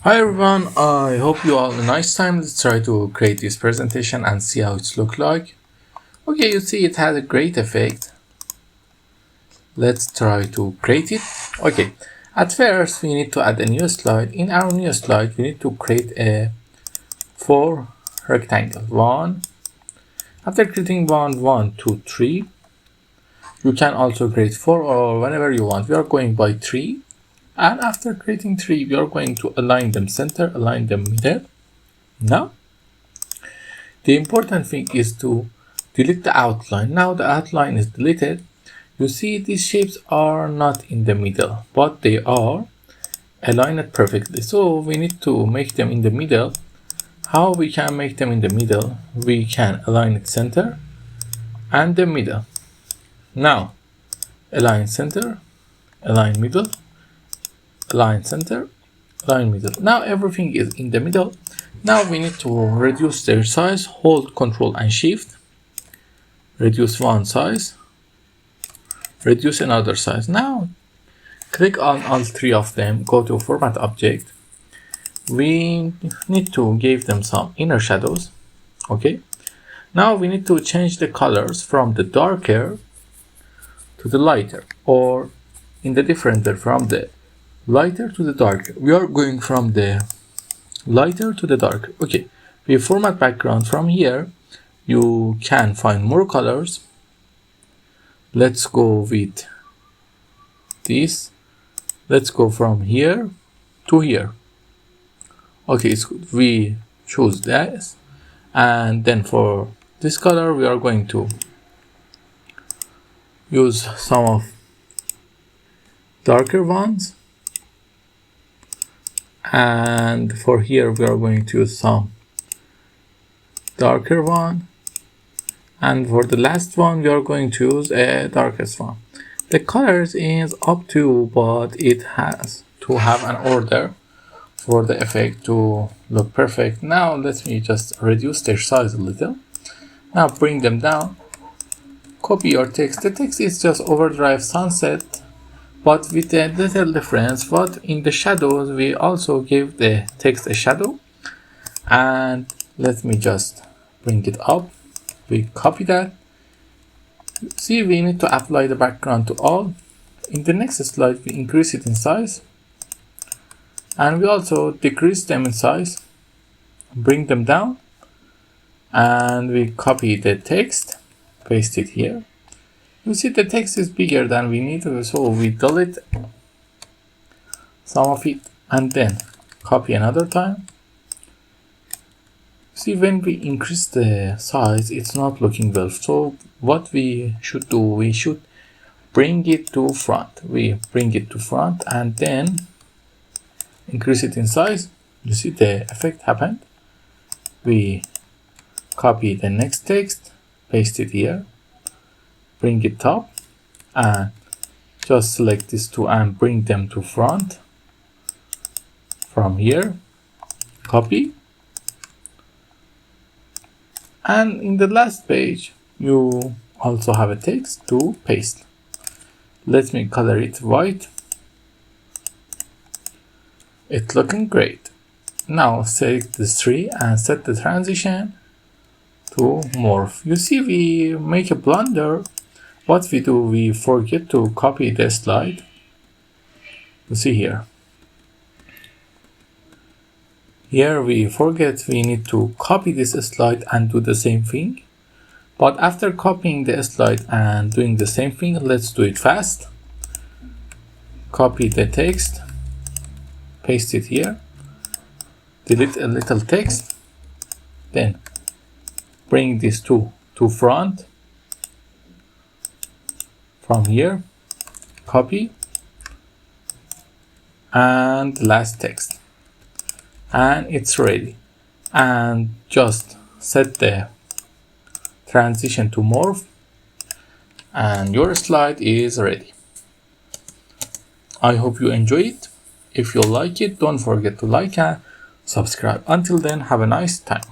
Hi everyone, I hope you all had a nice time. Let's try to create this presentation and see how it's look like. Okay, you see it has a great effect. Let's try to create it. Okay, at first we need to add a new slide. In our new slide, we need to create a 4 rectangle. One. After creating one, 2, 3. You can also create 4 or whenever you want. We are going by 3. And after creating 3, we are going to align them center, align them middle. Now, the important thing is to delete the outline. Now the outline is deleted. You see these shapes are not in the middle, but they are aligned perfectly. So we need to make them in the middle. How we can make them in the middle? We can align it center and the middle. Now, align center, align middle, align center, align middle. Now everything is in the middle. Now we need to reduce their size. Hold Ctrl and Shift. Reduce one size. Reduce another size. Now click on all three of them. Go to Format Object. We need to give them some inner shadows. Okay. Now we need to change the colors from the darker to the lighter, or in the different way, from the lighter to the darker. We are going from the lighter to the darker. Okay, we format background. From here you can find more colors. Let's go with this. Let's go from here to here. Okay, it's good. We choose this, and then for this color we are going to use some of darker ones. And for here we are going to use some darker one, and for the last one we are going to use a darkest one. The colors is up to you, but it has to have an order for the effect to look perfect. Now let me just reduce their size a little. Now bring them down, copy your text. The text is just Overdrive Sunset, but with a little difference. But in the shadows we also give the text a shadow. And let me just bring it up. We copy that. See, we need to apply the background to all. In the next slide we increase it in size, and we also decrease them in size. Bring them down, and we copy the text, paste it here. You see the text is bigger than we need, so we delete some of it and then copy another time. See, when we increase the size, it's not looking well. So what we should do, we should bring it to front. We bring it to front and then increase it in size. You see the effect happened. We copy the next text, paste it here. Bring it up and just select these two and bring them to front. From here, copy. And in the last page, you also have a text to paste. Let me color it white. It's looking great. Now select the tree and set the transition to morph. You see, we make a blunder. What we do, we forget to copy the slide. You see here. Here we forget we need to copy this slide and do the same thing. But after copying the slide and doing the same thing, let's do it fast. Copy the text, paste it here, delete a little text, then bring this to front. From here, copy, and last text, and it's ready. And just set the transition to morph, and your slide is ready. I hope you enjoy it. If you like it, don't forget to like and subscribe. Until then, have a nice time.